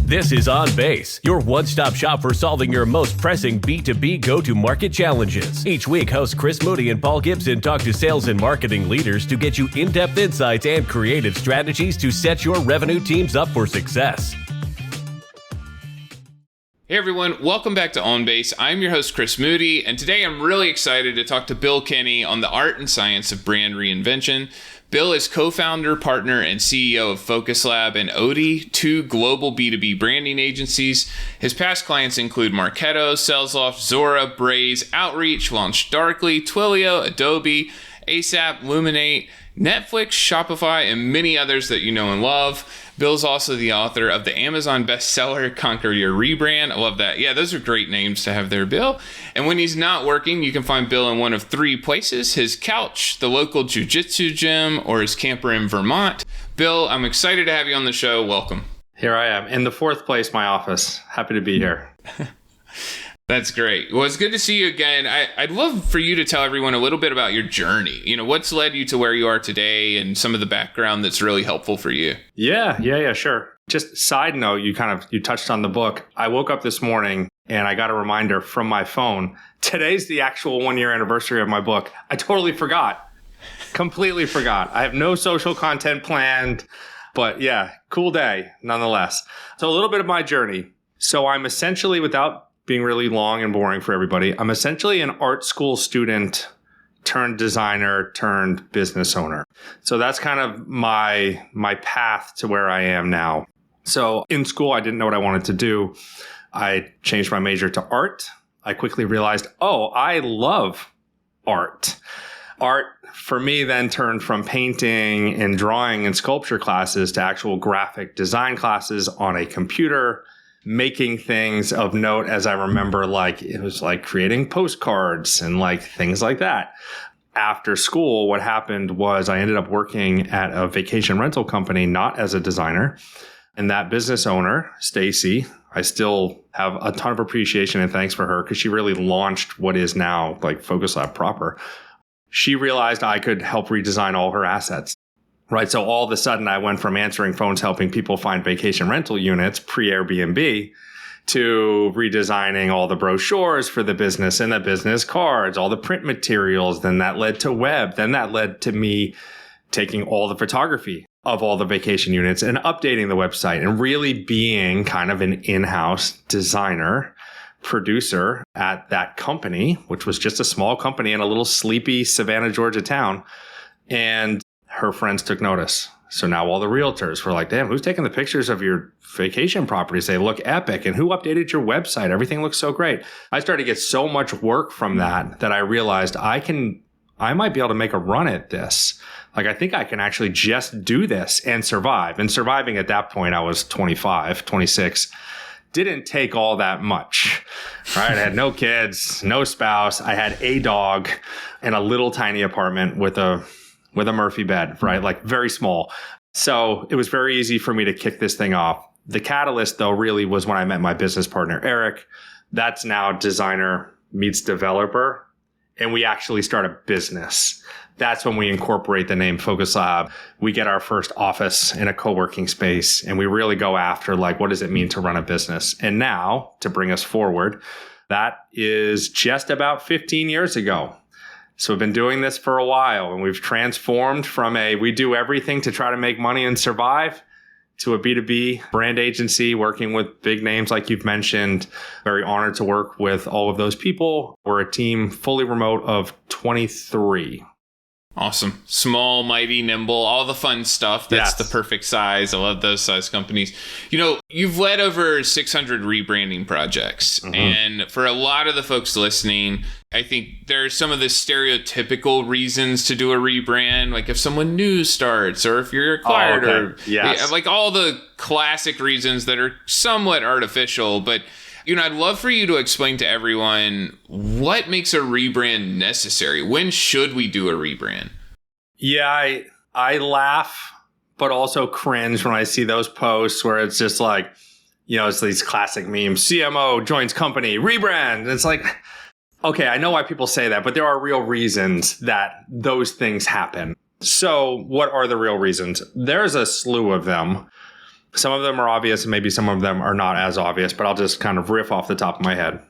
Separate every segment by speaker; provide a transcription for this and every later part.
Speaker 1: This is On Base, your one-stop shop for solving your most pressing B2B go-to-market challenges. Each week, hosts Chris Moody and Paul Gibson talk to sales and marketing leaders to get you in-depth insights and creative strategies to set your revenue teams up for success.
Speaker 2: Hey everyone, welcome back to On Base. I'm your host, Chris Moody, and today I'm really excited to talk to Bill Kenney on the art and science of brand reinvention. Bill is co-founder, partner, and CEO of Focus Lab and Odie, two global B2B branding agencies. His past clients include Marketo, Salesloft, Zora, Braze, Outreach, Launch Darkly, Twilio, Adobe, ASAP, Luminate, Netflix, Shopify, and many others that you know and love. Bill's also the author of the Amazon bestseller, Conquer Your Rebrand. I love that. Yeah, those are great names to have there, Bill. And when he's not working, you can find Bill in one of three places: his couch, the local jiu-jitsu gym, or his camper in Vermont. Bill, I'm excited to have you on the show. Welcome.
Speaker 3: Here I am in the fourth place, my office. Happy to be here.
Speaker 2: That's great. Well, it's good to see you again. I'd love for you to tell everyone a little bit about your journey. You know, what's led you to where you are today and some of the background that's really helpful for you.
Speaker 3: Yeah, sure. Just side note, you touched on the book. I woke up this morning and I got a reminder from my phone. Today's the actual 1-year anniversary of my book. I totally forgot. Completely forgot. I have no social content planned, but yeah, cool day nonetheless. So a little bit of my journey. So I'm essentially, without being really long and boring for everybody, I'm essentially an art school student turned designer turned business owner. So that's kind of my path to where I am now. So in school, I didn't know what I wanted to do. I changed my major to art. I quickly realized, I love art. Art for me then turned from painting and drawing and sculpture classes to actual graphic design classes on a computer, making things of note. As I remember, it was like creating postcards and things like that. After school, what happened was I ended up working at a vacation rental company, not as a designer. And that business owner, Stacy, I still have a ton of appreciation and thanks for her because she really launched what is now Focus Lab proper. She realized I could help redesign all her assets. Right. So all of a sudden I went from answering phones, helping people find vacation rental units pre-Airbnb, to redesigning all the brochures for the business and the business cards, all the print materials. Then that led to web. Then that led to me taking all the photography of all the vacation units and updating the website and really being kind of an in-house designer, producer at that company, which was just a small company in a little sleepy Savannah, Georgia town. And her friends took notice. So now all the realtors were like, damn, who's taking the pictures of your vacation properties? They look epic. And who updated your website? Everything looks so great. I started to get so much work from that I realized I might be able to make a run at this. I think I can actually just do this and survive. And surviving at that point, I was 25, 26. Didn't take all that much, right? I had no kids, no spouse. I had a dog and a little tiny apartment with a Murphy bed, right? Very small. So it was very easy for me to kick this thing off. The catalyst, though, really was when I met my business partner, Eric. That's now designer meets developer. And we actually start a business. That's when we incorporate the name Focus Lab. We get our first office in a co-working space. And we really go after, what does it mean to run a business? And now, to bring us forward, that is just about 15 years ago. So we've been doing this for a while, and we've transformed from we do everything to try to make money and survive to a B2B brand agency working with big names like you've mentioned. Very honored to work with all of those people. We're a team fully remote of 23.
Speaker 2: Awesome. Small, mighty, nimble, all the fun stuff. That's
Speaker 3: Yes.
Speaker 2: the perfect size. I love those size companies. You've led over 600 rebranding projects. Mm-hmm. And for a lot of the folks listening, I think there's some of the stereotypical reasons to do a rebrand, like if someone new starts or if you're acquired or
Speaker 3: yes.
Speaker 2: all the classic reasons that are somewhat artificial. But I'd love for you to explain to everyone what makes a rebrand necessary. When should we do a rebrand?
Speaker 3: Yeah, I laugh, but also cringe when I see those posts where it's just it's these classic memes. CMO joins company, rebrand. And it's okay, I know why people say that, but there are real reasons that those things happen. So what are the real reasons? There's a slew of them. Some of them are obvious and maybe some of them are not as obvious, but I'll just kind of riff off the top of my head.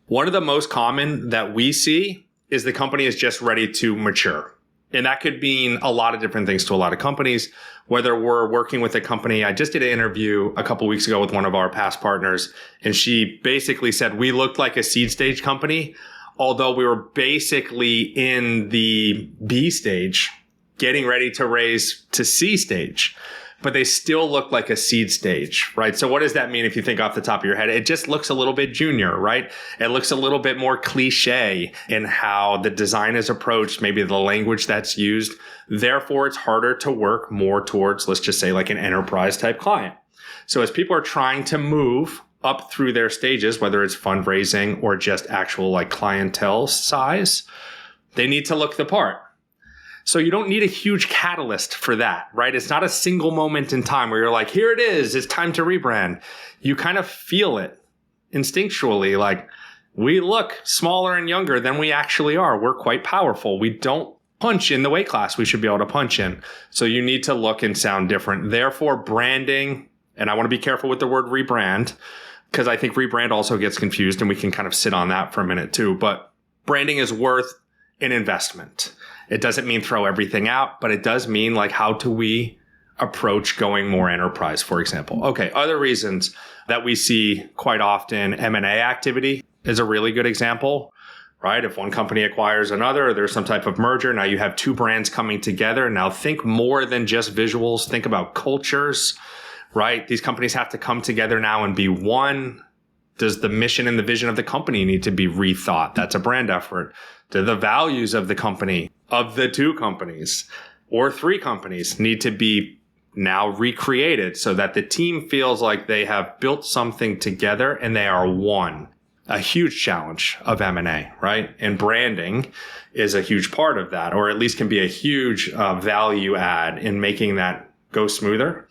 Speaker 3: One of the most common that we see is the company is just ready to mature. And that could mean a lot of different things to a lot of companies, whether we're working with a company. I just did an interview a couple weeks ago with one of our past partners, and she basically said we looked like a seed stage company, although we were basically in the B stage, getting ready to raise to C stage. But they still look like a seed stage, right? So what does that mean if you think off the top of your head? It just looks a little bit junior, right? It looks a little bit more cliche in how the design is approached, maybe the language that's used. Therefore, it's harder to work more towards, let's just say, like an enterprise type client. So as people are trying to move up through their stages, whether it's fundraising or just actual like clientele size, they need to look the part. So you don't need a huge catalyst for that, right? It's not a single moment in time where you're like, here it is, it's time to rebrand. You kind of feel it instinctually, like we look smaller and younger than we actually are. We're quite powerful. We don't punch in the weight class we should be able to punch in. So you need to look and sound different. Therefore, branding, and I want to be careful with the word rebrand, because I think rebrand also gets confused and we can kind of sit on that for a minute too. But branding is worth an investment. It doesn't mean throw everything out, but it does mean like how do we approach going more enterprise, for example. Okay, other reasons that we see quite often, M&A activity is a really good example, right? If one company acquires another, or there's some type of merger, now you have two brands coming together. Now think more than just visuals, think about cultures, right? These companies have to come together now and be one. Does the mission and the vision of the company need to be rethought? That's a brand effort. Do the values of the company, of the two companies or three companies, need to be now recreated so that the team feels like they have built something together and they are one? A huge challenge of M&A, right? And branding is a huge part of that, or at least can be a huge value add in making that go smoother.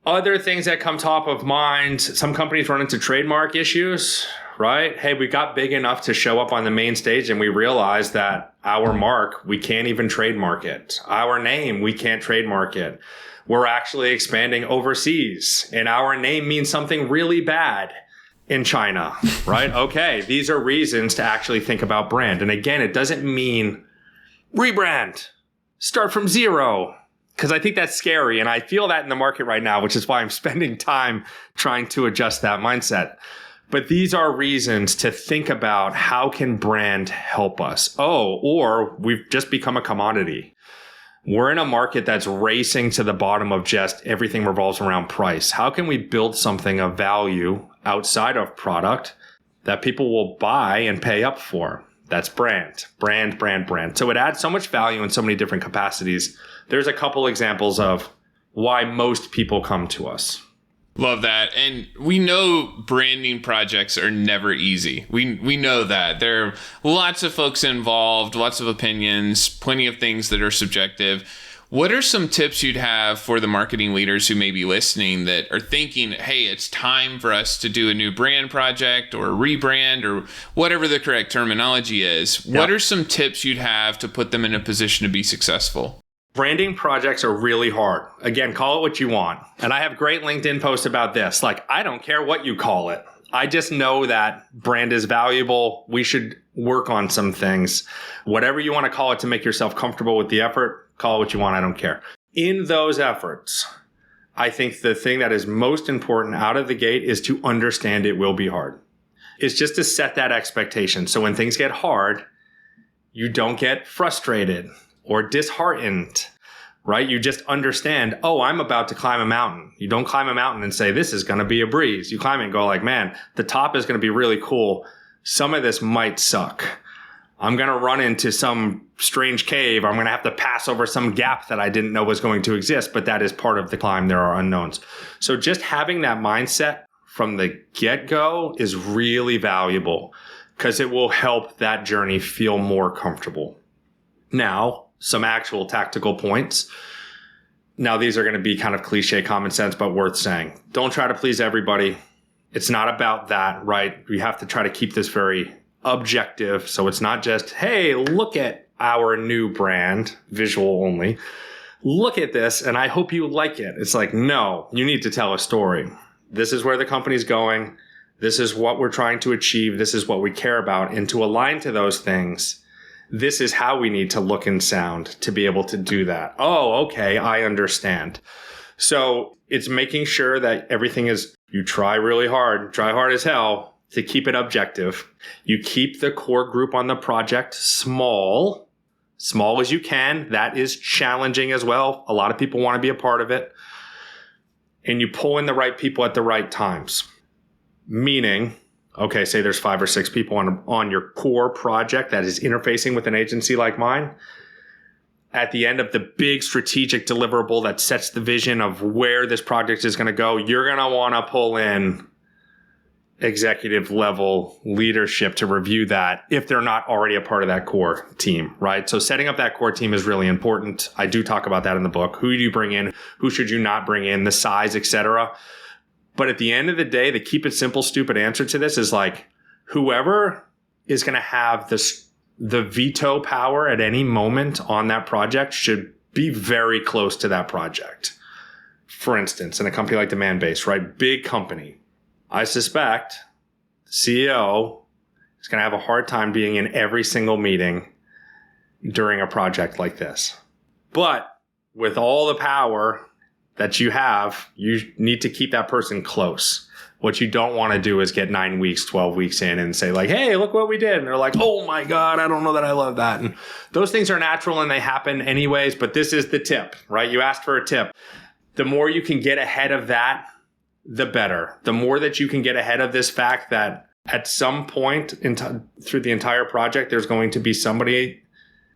Speaker 3: Other things that come top of mind, some companies run into trademark issues, right? Hey, we got big enough to show up on the main stage and we realized that our mark, we can't even trademark it. Our name, we can't trademark it. We're actually expanding overseas and our name means something really bad in China, right? Okay, these are reasons to actually think about brand. And again, it doesn't mean rebrand, start from zero. Because I think that's scary. And I feel that in the market right now, which is why I'm spending time trying to adjust that mindset. But these are reasons to think about how can brand help us? Oh, or we've just become a commodity. We're in a market that's racing to the bottom of just everything revolves around price. How can we build something of value outside of product that people will buy and pay up for? That's brand. So it adds so much value in so many different capacities. There's a couple examples of why most people come to us.
Speaker 2: Love that. And we know branding projects are never easy. We know that. There are lots of folks involved, lots of opinions, plenty of things that are subjective. What are some tips you'd have for the marketing leaders who may be listening that are thinking, hey, it's time for us to do a new brand project or a rebrand or whatever the correct terminology is? Yep. What are some tips you'd have to put them in a position to be successful?
Speaker 3: Branding projects are really hard. Again, call it what you want. And I have great LinkedIn posts about this. Like, I don't care what you call it. I just know that brand is valuable. We should work on some things. Whatever you want to call it to make yourself comfortable with the effort, call it what you want. I don't care. In those efforts, I think the thing that is most important out of the gate is to understand it will be hard. It's just to set that expectation. So when things get hard, you don't get frustrated or disheartened, right? You just understand, oh, I'm about to climb a mountain. You don't climb a mountain and say, this is going to be a breeze. You climb it and go like, man, the top is going to be really cool. Some of this might suck. I'm going to run into some strange cave. I'm going to have to pass over some gap that I didn't know was going to exist, but that is part of the climb. There are unknowns. So just having that mindset from the get-go is really valuable because it will help that journey feel more comfortable. Now, some actual tactical points. Now, these are going to be kind of cliche common sense, but worth saying. Don't try to please everybody. It's not about that, right? We have to try to keep this very objective. So it's not just, hey, look at our new brand, visual only, look at this and I hope you like it. It's like, no, you need to tell a story. This is where the company's going. This is what we're trying to achieve. This is what we care about. And to align to those things, this is how we need to look and sound to be able to do that. Oh, okay, I understand. So it's making sure that everything is, you try really hard, try hard as hell to keep it objective. You keep the core group on the project small as you can. That is challenging as well. A lot of people want to be a part of it. And you pull in the right people at the right times. Meaning, okay, say there's 5 or 6 people on your core project that is interfacing with an agency like mine. At the end of the big strategic deliverable that sets the vision of where this project is going to go, you're going to want to pull in executive level leadership to review that if they're not already a part of that core team, right? So setting up that core team is really important. I do talk about that in the book. Who do you bring in? Who should you not bring in? The size, etc. But at the end of the day, the keep it simple, stupid answer to this is like, whoever is going to have the veto power at any moment on that project should be very close to that project. For instance, in a company like Demandbase, right? Big company. I suspect the CEO is going to have a hard time being in every single meeting during a project like this. But with all the power that you have, you need to keep that person close. What you don't want to do is get 9 weeks, 12 weeks in and say like, hey, look what we did. And they're like, oh my God, I don't know that I love that. And those things are natural and they happen anyways, but this is the tip, right? You asked for a tip. The more you can get ahead of that, the better. The more that you can get ahead of this fact that at some point through the entire project, there's going to be somebody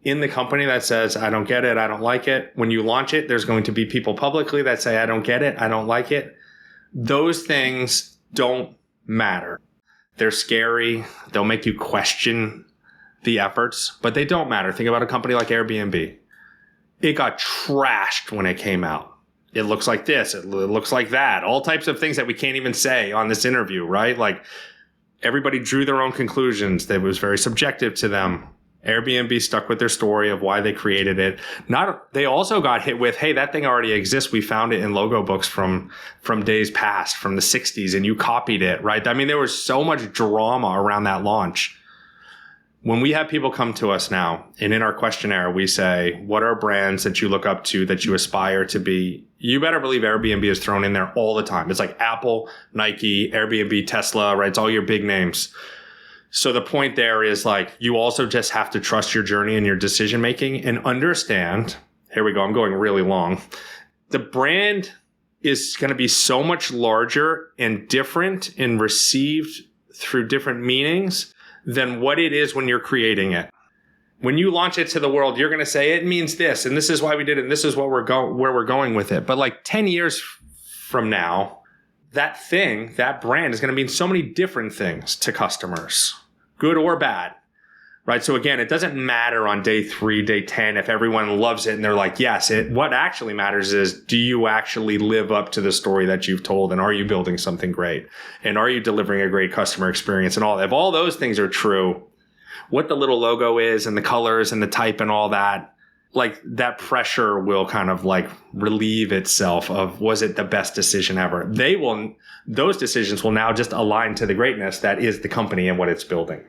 Speaker 3: in the company that says, I don't get it, I don't like it. When you launch it, there's going to be people publicly that say, I don't get it, I don't like it. Those things don't matter. They're scary. They'll make you question the efforts, but they don't matter. Think about a company like Airbnb. It got trashed when it came out. It looks like this. It looks like that. All types of things that we can't even say on this interview, right? Like everybody drew their own conclusions. That was very subjective to them. Airbnb stuck with their story of why they created it. They also got hit with, hey, that thing already exists. We found it in logo books from days past, from the 60s, and you copied it, right? I mean, there was so much drama around that launch. When we have people come to us now, and in our questionnaire, we say, what are brands that you look up to, that you aspire to be? You better believe Airbnb is thrown in there all the time. It's like Apple, Nike, Airbnb, Tesla, right? It's all your big names. So the point there is like, you also just have to trust your journey and your decision making and understand, here we go, I'm going really long. The brand is going to be so much larger and different and received through different meanings than what it is when you're creating it. When you launch it to the world, you're going to say it means this, and this is why we did it, and this is what where we're going with it. But like 10 years from now, that brand is going to mean so many different things to customers, good or bad, right? So again, it doesn't matter on day 3, day 10, if everyone loves it and they're like, yes, what actually matters is, do you actually live up to the story that you've told? And are you building something great? And are you delivering a great customer experience and all that? If all those things are true, what the little logo is and the colors and the type and all that, like that pressure will kind of like relieve itself of, was it the best decision ever? Those decisions will now just align to the greatness that is the company and what it's building.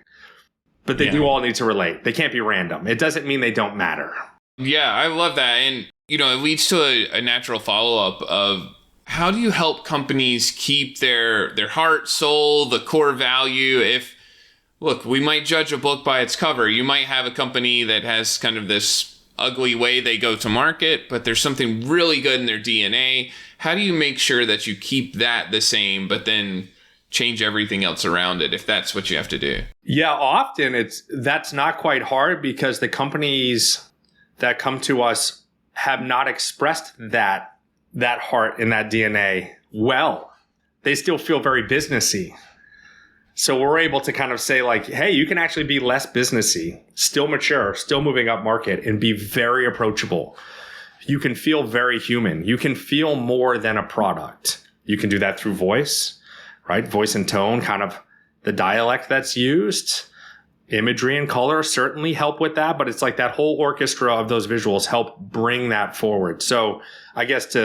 Speaker 3: But they do all need to relate. They can't be random. It doesn't mean they don't matter. Yeah,
Speaker 2: I love that. And, it leads to a natural follow-up of how do you help companies keep their heart, soul, the core value? Look, we might judge a book by its cover. You might have a company that has kind of this ugly way they go to market, but there's something really good in their DNA. How do you make sure that you keep that the same, but then change everything else around it, if that's what you have to do?
Speaker 3: Yeah, often that's not quite hard because the companies that come to us have not expressed that heart and that DNA well. They still feel very businessy. So we're able to kind of say like, hey, you can actually be less businessy, still mature, still moving up market, and be very approachable. You can feel very human. You can feel more than a product. You can do that through voice, right? Voice and tone, kind of the dialect that's used. Imagery and color certainly help with that, but it's like that whole orchestra of those visuals help bring that forward. So I guess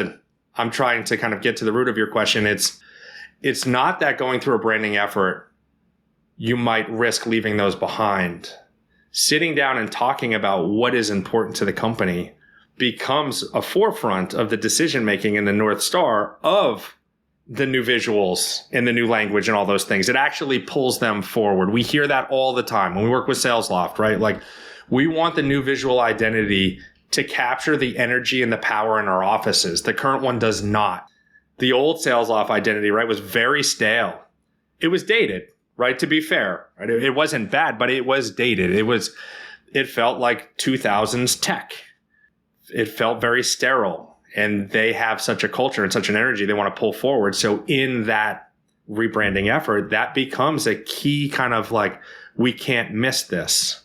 Speaker 3: I'm trying to kind of get to the root of your question. It's not that going through a branding effort, you might risk leaving those behind. Sitting down and talking about what is important to the company becomes a forefront of the decision making and the North Star of the new visuals and the new language and all those things. It actually pulls them forward. We hear that all the time when we work with SalesLoft, right? Like, we want the new visual identity to capture the energy and the power in our offices. The current one does not. The old SalesLoft identity, right, was very stale. It was dated, right? To be fair, right? It wasn't bad, but it was dated. It felt like 2000s tech. It felt very sterile. And they have such a culture and such an energy they want to pull forward. So in that rebranding effort, that becomes a key kind of like, we can't miss this.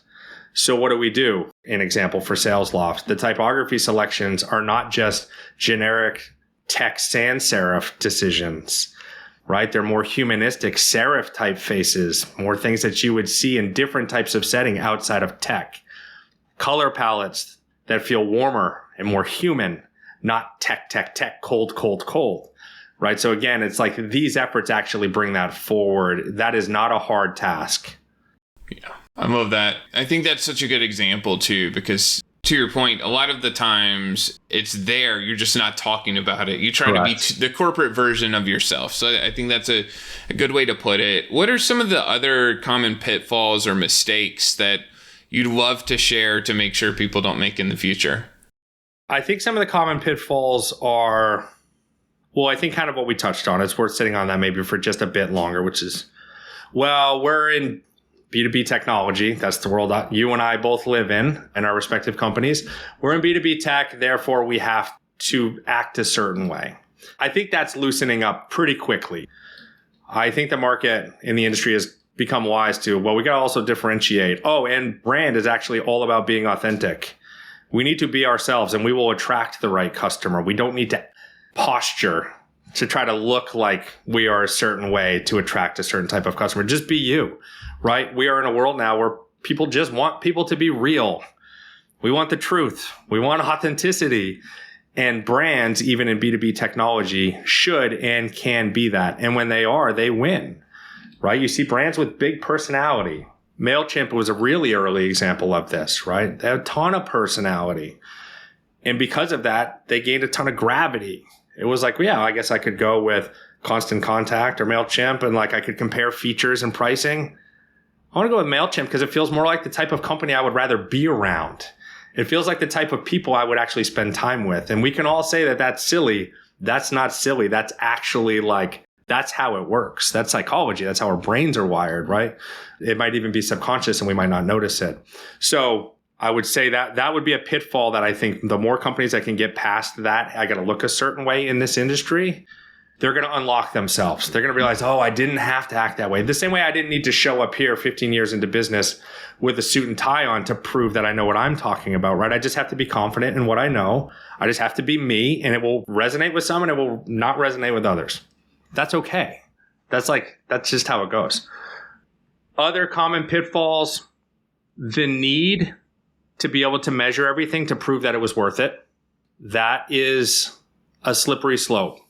Speaker 3: So what do we do? An example for SalesLoft, the typography selections are not just generic text sans serif decisions, right? They're more humanistic serif typefaces, more things that you would see in different types of setting outside of tech. Color palettes that feel warmer and more human, not tech, cold, right? So again, it's like these efforts actually bring that forward. That is not a hard task.
Speaker 2: Yeah, I love that. I think that's such a good example too, because to your point, a lot of the times it's there, you're just not talking about it. You try
Speaker 3: Correct.
Speaker 2: to be the corporate version of yourself. So I think that's a good way to put it. What are some of the other common pitfalls or mistakes that you'd love to share to make sure people don't make in the future?
Speaker 3: I think some of the common pitfalls are, well, I think kind of what we touched on. It's worth sitting on that maybe for just a bit longer, which is, well, we're in B2B technology. That's the world that you and I both live in our respective companies. We're in B2B tech, therefore we have to act a certain way. I think that's loosening up pretty quickly. I think the market in the industry has become wise to, well, we got to also differentiate. Oh, and brand is actually all about being authentic. We need to be ourselves and we will attract the right customer. We don't need to posture to try to look like we are a certain way to attract a certain type of customer. Just be you, right? We are in a world now where people just want people to be real. We want the truth. We want authenticity. And brands, even in B2B technology, should and can be that. And when they are, they win, right? You see brands with big personality. MailChimp was a really early example of this, right? They had a ton of personality. And because of that, they gained a ton of gravity. It was like, yeah, I guess I could go with Constant Contact or MailChimp and like I could compare features and pricing. I want to go with MailChimp because it feels more like the type of company I would rather be around. It feels like the type of people I would actually spend time with. And we can all say that that's silly. That's not silly. That's actually like, that's how it works. That's psychology. That's how our brains are wired, right? It might even be subconscious and we might not notice it. So I would say that that would be a pitfall that I think the more companies that can get past that, I got to look a certain way in this industry, they're going to unlock themselves. They're going to realize, oh, I didn't have to act that way. The same way I didn't need to show up here 15 years into business with a suit and tie on to prove that I know what I'm talking about, right? I just have to be confident in what I know. I just have to be me and it will resonate with some and it will not resonate with others. That's okay. That's just how it goes. Other common pitfalls, the need to be able to measure everything to prove that it was worth it. That is a slippery slope.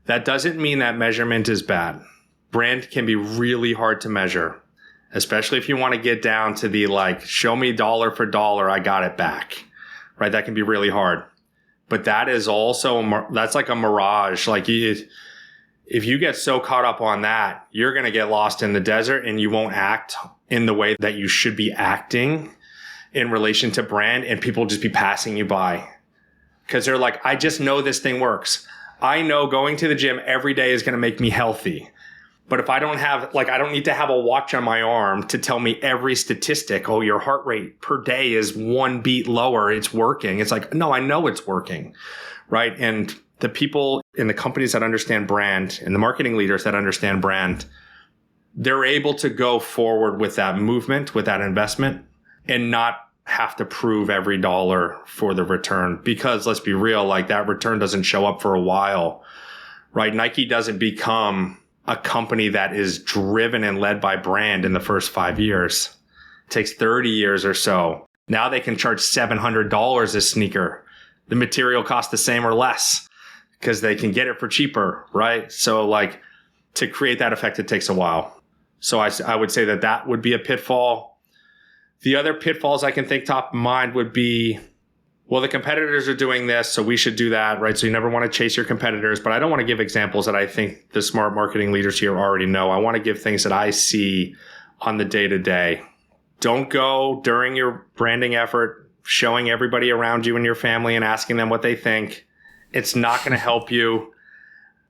Speaker 3: That doesn't mean that measurement is bad. Brand can be really hard to measure, especially if you want to get down to the like, show me dollar for dollar, I got it back, right? That can be really hard. But that is also, that's like a mirage. Like if you get so caught up on that, you're going to get lost in the desert and you won't act in the way that you should be acting in relation to brand, and people will just be passing you by because they're like, I just know this thing works. I know going to the gym every day is going to make me healthy. But if I don't have, like, I don't need to have a watch on my arm to tell me every statistic. Oh, your heart rate per day is 1 beat lower. It's working. It's like, no, I know it's working. Right. And the people in the companies that understand brand and the marketing leaders that understand brand, they're able to go forward with that movement, with that investment, and not have to prove every dollar for the return. Because let's be real, like that return doesn't show up for a while, right? Nike doesn't become a company that is driven and led by brand in the first 5 years. It takes 30 years or so. Now they can charge $700 a sneaker. The material costs the same or less because they can get it for cheaper, right? So like to create that effect, it takes a while. So I would say that would be a pitfall. The other pitfalls I can think top of mind would be, well, the competitors are doing this, so we should do that, right? So you never want to chase your competitors, but I don't want to give examples that I think the smart marketing leaders here already know. I want to give things that I see on the day-to-day. Don't go during your branding effort showing everybody around you and your family and asking them what they think. It's not going to help you.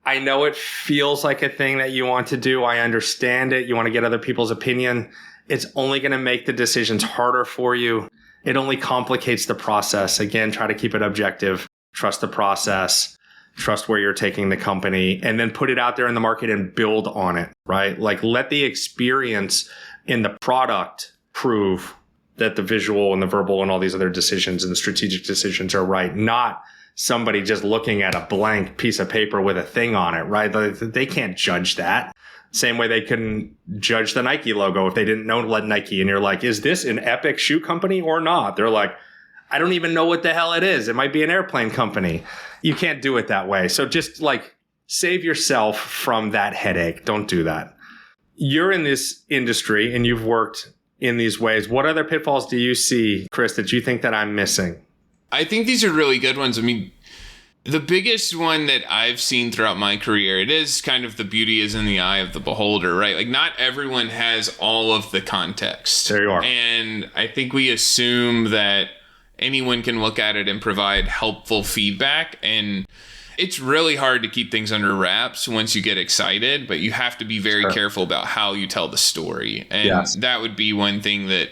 Speaker 3: I know it feels like a thing that you want to do. I understand it. You want to get other people's opinion. It's only going to make the decisions harder for you. It only complicates the process. Again, try to keep it objective. Trust the process. Trust where you're taking the company, and then put it out there in the market and build on it, right? Like let the experience in the product prove that the visual and the verbal and all these other decisions and the strategic decisions are right, not somebody just looking at a blank piece of paper with a thing on it, right? They can't judge that. Same way they couldn't judge the Nike logo if they didn't know Nike. And you're like, is this an epic shoe company or not? They're like, I don't even know what the hell it is. It might be an airplane company. You can't do it that way. So just like save yourself from that headache. Don't do that. You're in this industry and you've worked in these ways. What other pitfalls do you see, Chris, that you think that I'm missing?
Speaker 2: I think these are really good ones. I mean, the biggest one that I've seen throughout my career, it is kind of the beauty is in the eye of the beholder, right? Like not everyone has all of the context.
Speaker 3: There you are.
Speaker 2: And I think we assume that anyone can look at it and provide helpful feedback. And it's really hard to keep things under wraps once you get excited, but you have to be very careful about how you tell the story. And that would be one thing that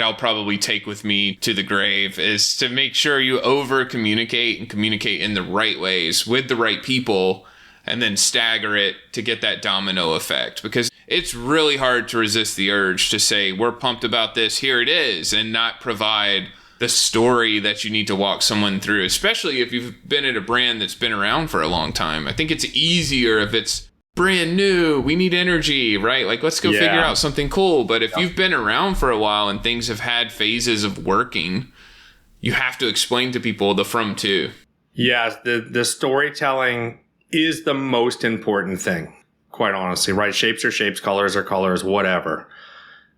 Speaker 2: I'll probably take with me to the grave, is to make sure you over communicate and communicate in the right ways with the right people, and then stagger it to get that domino effect. Because it's really hard to resist the urge to say, we're pumped about this, here it is, and not provide the story that you need to walk someone through, especially if you've been at a brand that's been around for a long time. I think it's easier if it's brand new, we need energy, right? Like, let's go figure out something cool. But if you've been around for a while and things have had phases of working, you have to explain to people the from to.
Speaker 3: Yeah, the storytelling is the most important thing, quite honestly, right? Shapes are shapes, colors are colors, whatever.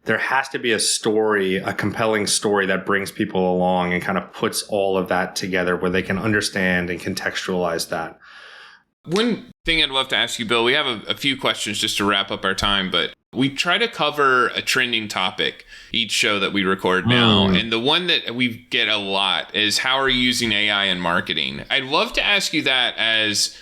Speaker 3: There has to be a story, a compelling story that brings people along and kind of puts all of that together where they can understand and contextualize that.
Speaker 2: One thing I'd love to ask you, Bill, we have a few questions just to wrap up our time, but we try to cover a trending topic each show that we record now. And the one that we get a lot is, how are you using AI in marketing? I'd love to ask you that as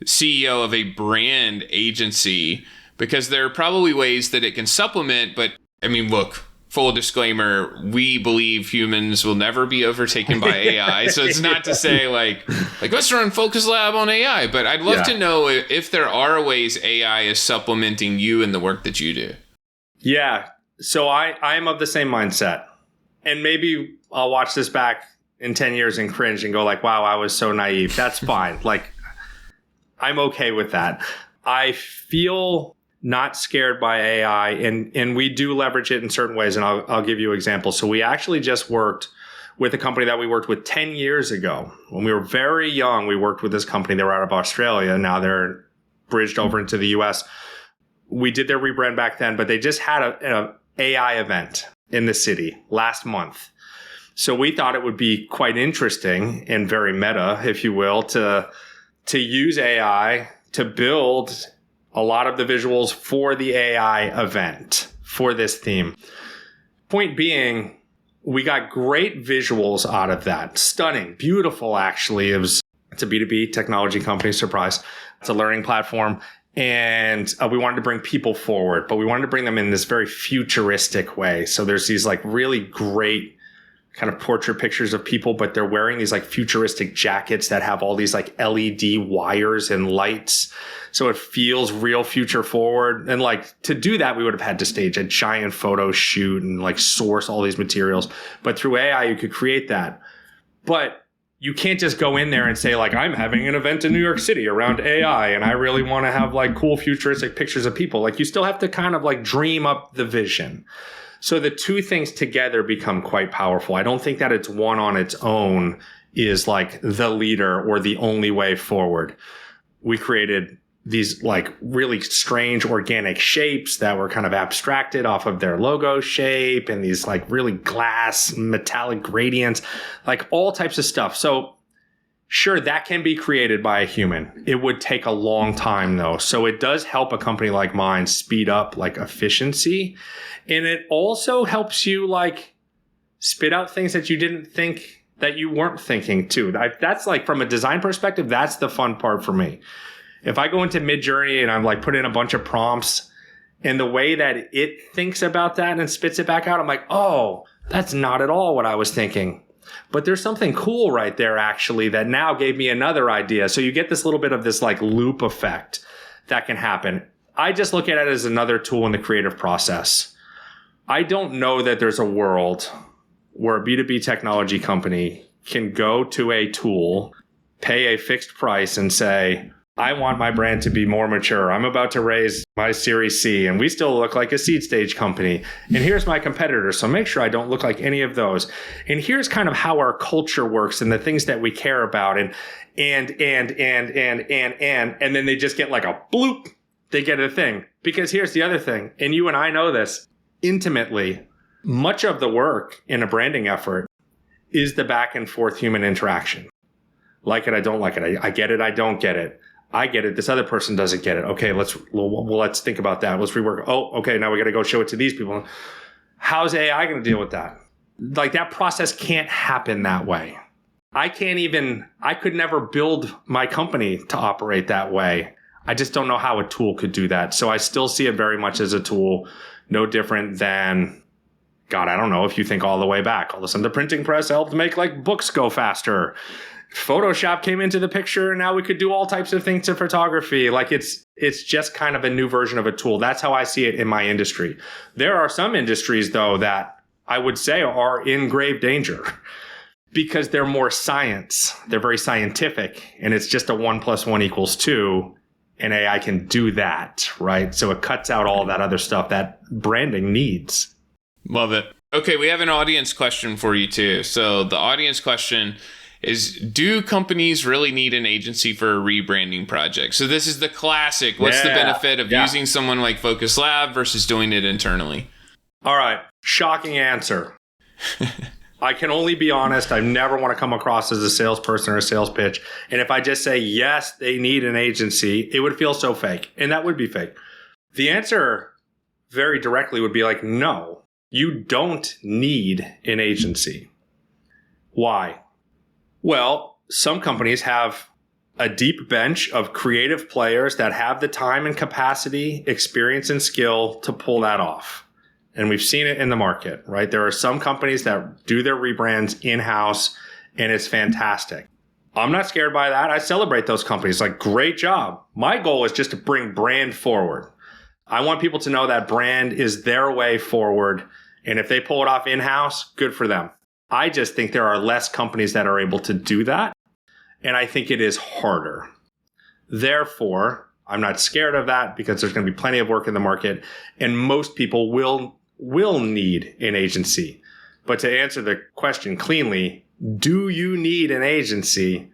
Speaker 2: CEO of a brand agency, because there are probably ways that it can supplement. But I mean, look, full disclaimer, we believe humans will never be overtaken by AI. So it's not to say like let's run Focus Lab on AI, but I'd love to know if there are ways AI is supplementing you in the work that you do. Yeah.
Speaker 3: So I'm of the same mindset. And maybe I'll watch this back in 10 years and cringe and go like, wow, I was so naive. That's fine. Like, I'm okay with that. I feel not scared by AI, and we do leverage it in certain ways, and I'll give you examples. So we actually just worked with a company that we worked with 10 years ago. When we were very young, we worked with this company. They were out of Australia. Now they're bridged over into the US. We did their rebrand back then, but they just had an AI event in the city last month. So we thought it would be quite interesting and very meta, if you will, to use AI to build a lot of the visuals for the AI event for this theme. Point being, we got great visuals out of that. Stunning, beautiful, actually. It's a B2B technology company, surprise. It's a learning platform. And we wanted to bring people forward, but we wanted to bring them in this very futuristic way. So there's these like really great kind of portrait pictures of people, but they're wearing these like futuristic jackets that have all these like LED wires and lights. So it feels real future forward. And like to do that, we would have had to stage a giant photo shoot and like source all these materials. But through AI, you could create that. But you can't just go in there and say like, I'm having an event in New York City around AI and I really want to have like cool futuristic pictures of people. Like you still have to kind of like dream up the vision. So the two things together become quite powerful. I don't think that it's one on its own is like the leader or the only way forward. We created these like really strange organic shapes that were kind of abstracted off of their logo shape and these like really glass metallic gradients, like all types of stuff. So sure, that can be created by a human. It would take a long time though. So it does help a company like mine speed up like efficiency. And it also helps you like spit out things that you didn't think that you weren't thinking too. That's like from a design perspective, that's the fun part for me. If I go into Midjourney and I'm like put in a bunch of prompts and the way that it thinks about that and spits it back out, I'm like, oh, that's not at all what I was thinking. But there's something cool right there actually that now gave me another idea. So you get this little bit of this like loop effect that can happen. I just look at it as another tool in the creative process. I don't know that there's a world where a B2B technology company can go to a tool, pay a fixed price and say, I want my brand to be more mature. I'm about to raise my Series C and we still look like a seed stage company. And here's my competitor. So make sure I don't look like any of those. And here's kind of how our culture works and the things that we care about. And then they just get like a bloop. They get a thing. Because here's the other thing. And you and I know this intimately. Much of the work in a branding effort is the back and forth human interaction. Like it, I don't like it. I get it. I don't get it. I get it. This other person doesn't get it. Okay, let's think about that. Let's rework. Oh, okay, now we got to go show it to these people. How's AI going to deal with that? Like that process can't happen that way. I could never build my company to operate that way. I just don't know how a tool could do that. So I still see it very much as a tool, no different than, God, I don't know if you think all the way back. All of a sudden the printing press helped make like books go faster. Photoshop came into the picture and now we could do all types of things to photography. Like it's just kind of a new version of a tool. That's how I see it in my industry. There are some industries though that I would say are in grave danger because they're more science. They're very scientific and it's just a 1 + 1 = 2 and AI can do that, right? So it cuts out all that other stuff that branding needs.
Speaker 2: Love it. Okay, we have an audience question for you too. So the audience question is, do companies really need an agency for a rebranding project? So this is the classic. What's the benefit of using someone like Focus Lab versus doing it internally?
Speaker 3: All right. Shocking answer. I can only be honest. I never want to come across as a salesperson or a sales pitch. And if I just say, yes, they need an agency, it would feel so fake. And that would be fake. The answer very directly would be like, no, you don't need an agency. Why? Well, some companies have a deep bench of creative players that have the time and capacity, experience, and skill to pull that off. And we've seen it in the market, right? There are some companies that do their rebrands in-house, and it's fantastic. I'm not scared by that. I celebrate those companies. Like, great job. My goal is just to bring brand forward. I want people to know that brand is their way forward. And if they pull it off in-house, good for them. I just think there are less companies that are able to do that. And I think it is harder. Therefore, I'm not scared of that because there's going to be plenty of work in the market. And most people will need an agency. But to answer the question cleanly, do you need an agency?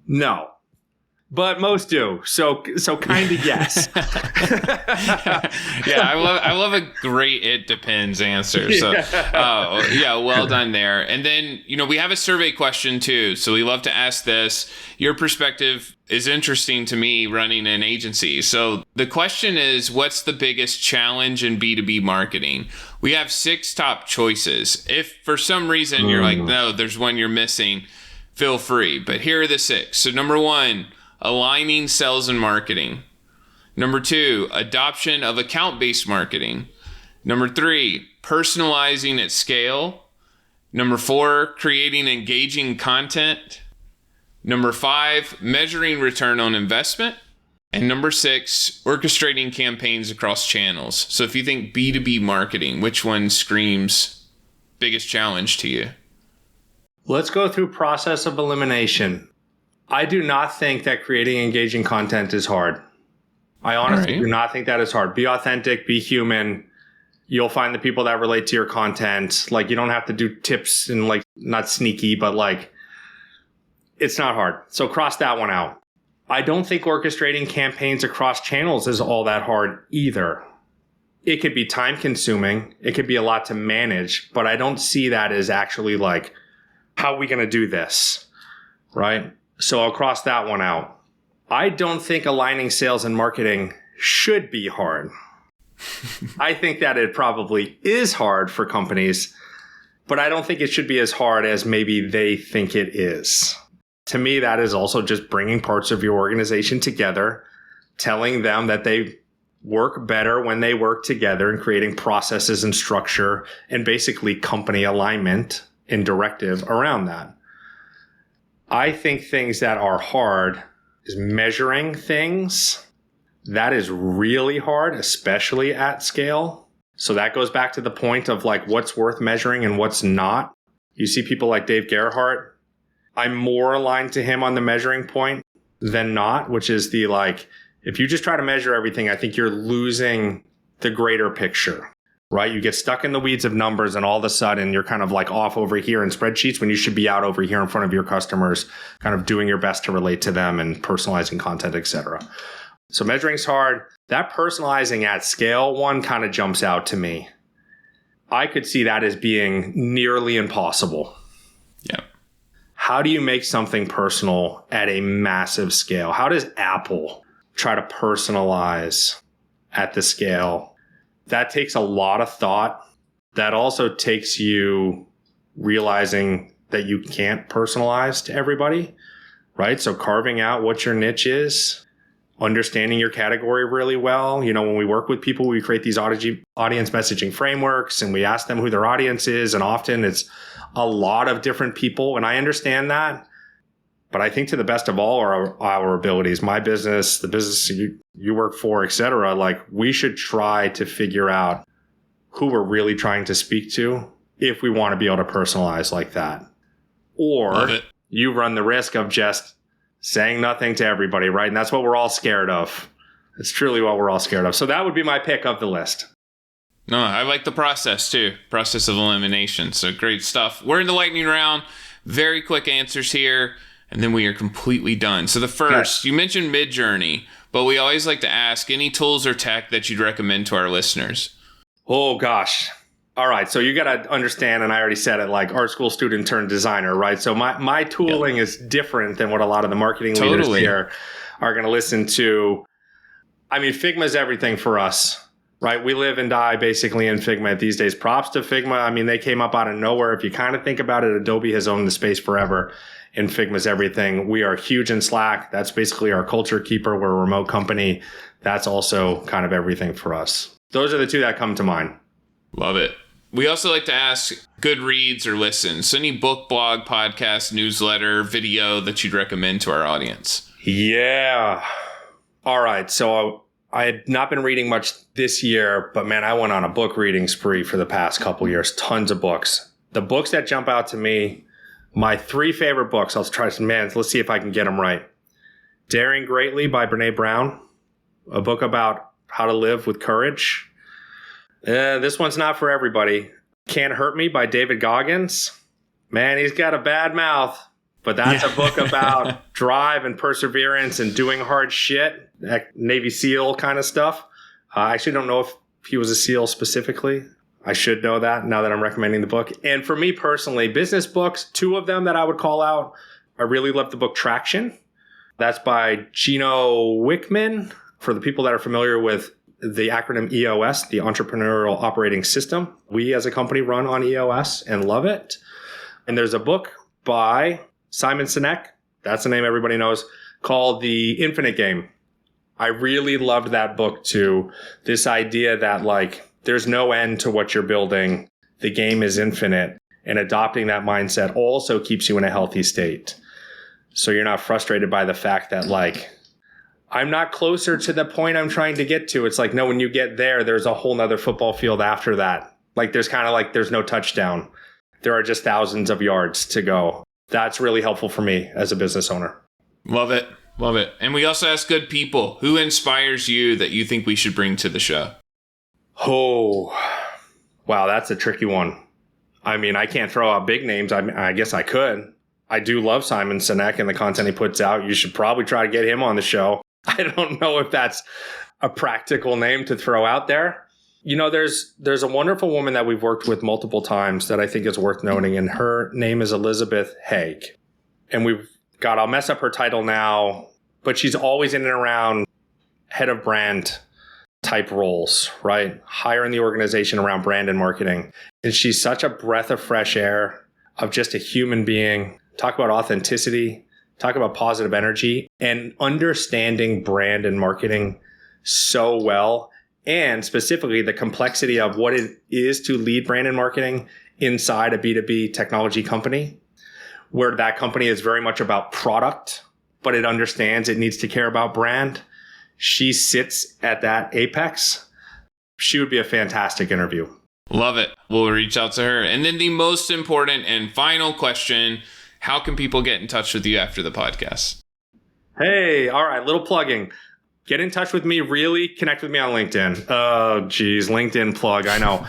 Speaker 3: No. But most do. So kind of yes.
Speaker 2: Yeah, I love a great it depends answer. So well done there. And then, we have a survey question too. So we love to ask this. Your perspective is interesting to me running an agency. So the question is, what's the biggest challenge in B2B marketing? We have 6 top choices. If for some reason you're like, no, there's one you're missing, feel free. But here are the 6. So number 1, aligning sales and marketing. Number 2, adoption of account-based marketing. Number 3, personalizing at scale. Number 4, creating engaging content. Number 5, measuring return on investment. And number 6, orchestrating campaigns across channels. So if you think B2B marketing, which one screams biggest challenge to you?
Speaker 3: Let's go through process of elimination. I do not think that creating engaging content is hard. I honestly do not think that is hard. Be authentic, be human. You'll find the people that relate to your content. Like, you don't have to do tips and like, not sneaky, but like, it's not hard. So cross that one out. I don't think orchestrating campaigns across channels is all that hard either. It could be time consuming. It could be a lot to manage, but I don't see that as actually like, how are we going to do this? Right? So I'll cross that one out. I don't think aligning sales and marketing should be hard. I think that it probably is hard for companies, but I don't think it should be as hard as maybe they think it is. To me, that is also just bringing parts of your organization together, telling them that they work better when they work together, and creating processes and structure and basically company alignment and directive around that. I think things that are hard is measuring things. That is really hard, especially at scale. So that goes back to the point of like what's worth measuring and what's not. You see people like Dave Gerhardt. I'm more aligned to him on the measuring point than not, which is the like, if you just try to measure everything, I think you're losing the greater picture, right? You get stuck in the weeds of numbers and all of a sudden you're kind of like off over here in spreadsheets when you should be out over here in front of your customers, kind of doing your best to relate to them and personalizing content, etc. So measuring's hard. That personalizing at scale one kind of jumps out to me. I could see that as being nearly impossible.
Speaker 2: Yeah.
Speaker 3: How do you make something personal at a massive scale? How does Apple try to personalize at the scale? That takes a lot of thought. That also takes you realizing that you can't personalize to everybody, right? So carving out what your niche is, understanding your category really well. You know, when we work with people, we create these audience messaging frameworks and we ask them who their audience is. And often it's a lot of different people. And I understand that. But I think to the best of all our abilities, my business, the business you work for, et cetera, like we should try to figure out who we're really trying to speak to if we want to be able to personalize like that. Or you run the risk of just saying nothing to everybody, right? And that's what we're all scared of. It's truly what we're all scared of. So that would be my pick of the list.
Speaker 2: No, I like the process too. Process of elimination. So great stuff. We're in the lightning round. Very quick answers here. And then we are completely done. So the first, You mentioned Midjourney, but we always like to ask any tools or tech that you'd recommend to our listeners.
Speaker 3: Oh, gosh. All right. So you got to understand, and I already said it, like art school student turned designer, right? So my tooling is different than what a lot of the marketing leaders here are going to listen to. I mean, Figma is everything for us, right? We live and die basically in Figma these days. Props to Figma. I mean, they came up out of nowhere. If you kind of think about it, Adobe has owned the space forever. And Figma's everything. We are huge in Slack. That's basically our culture keeper. We're a remote company. That's also kind of everything for us. Those are the two that come to mind.
Speaker 2: Love it. We also like to ask good reads or listens. So any book, blog, podcast, newsletter, video that you'd recommend to our audience.
Speaker 3: Yeah. All right. So I had not been reading much this year, but man, I went on a book reading spree for the past couple years. Tons of books. The books that jump out to me, my three favorite books, let's see if I can get them right. Daring Greatly by Brene Brown, a book about how to live with courage. This one's not for everybody. Can't Hurt Me by David Goggins. Man, he's got a bad mouth, but that's a book about drive and perseverance and doing hard shit, Navy SEAL kind of stuff. I actually don't know if he was a SEAL specifically. I should know that now that I'm recommending the book. And for me personally, business books, two of them that I would call out. I really love the book Traction. That's by Gino Wickman. For the people that are familiar with the acronym EOS, the Entrepreneurial Operating System, we as a company run on EOS and love it. And there's a book by Simon Sinek, that's the name everybody knows, called The Infinite Game. I really loved that book too. This idea that like, there's no end to what you're building. The game is infinite. And adopting that mindset also keeps you in a healthy state. So you're not frustrated by the fact that like, I'm not closer to the point I'm trying to get to. It's like, no, when you get there, there's a whole nother football field after that. Like there's kind of like, there's no touchdown. There are just thousands of yards to go. That's really helpful for me as a business owner.
Speaker 2: Love it. Love it. And we also ask good people, who inspires you that you think we should bring to the show?
Speaker 3: Oh, Wow, that's a tricky one. I mean, I can't throw out big names. I guess I could. I do love Simon Sinek and the content he puts out. You should probably try to get him on the show. I don't know if that's a practical name to throw out there. You know, there's a wonderful woman that we've worked with multiple times that I think is worth noting, and her name is Elizabeth Haig. And I'll mess up her title now, but she's always in and around head of brand type roles, right? Higher in the organization around brand and marketing. And she's such a breath of fresh air of just a human being. Talk about authenticity, talk about positive energy, and understanding brand and marketing so well. And specifically the complexity of what it is to lead brand and marketing inside a B2B technology company, where that company is very much about product, but it understands it needs to care about brand. She sits at that apex. She would be a fantastic interview.
Speaker 2: Love it. We'll reach out to her. And then the most important and final question, how can people get in touch with you after the podcast?
Speaker 3: Hey, all right, little plugging. Get in touch with me, really connect with me on LinkedIn. Oh, geez, LinkedIn plug, I know.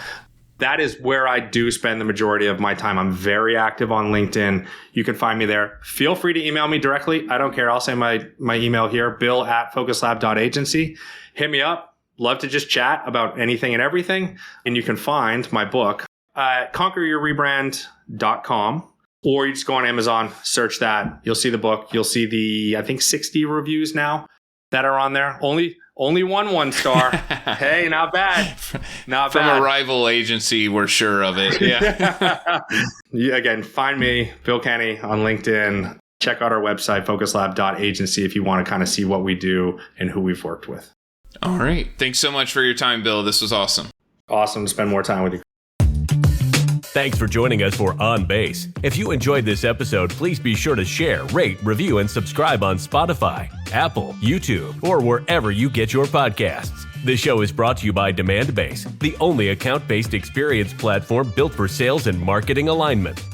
Speaker 3: That is where I do spend the majority of my time. I'm very active on LinkedIn. You can find me there. Feel free to email me directly. I don't care. I'll say my email here, bill@focuslab.agency. Hit me up. Love to just chat about anything and everything. And you can find my book at conqueryourrebrand.com, or you just go on Amazon, search that. You'll see the book. You'll see the, I think, 60 reviews now that are on there. Only 1 star. Hey, not bad. Not
Speaker 2: From
Speaker 3: bad.
Speaker 2: a rival agency, we're sure of it. Yeah.
Speaker 3: Again, find me, Bill Kenney, on LinkedIn. Check out our website, focuslab.agency, if you want to kind of see what we do and who we've worked with.
Speaker 2: All right. Thanks so much for your time, Bill. This was awesome.
Speaker 3: Awesome to spend more time with you.
Speaker 1: Thanks for joining us for On Base. If you enjoyed this episode, please be sure to share, rate, review, and subscribe on Spotify, Apple, YouTube, or wherever you get your podcasts. This show is brought to you by Demandbase, the only account-based experience platform built for sales and marketing alignment.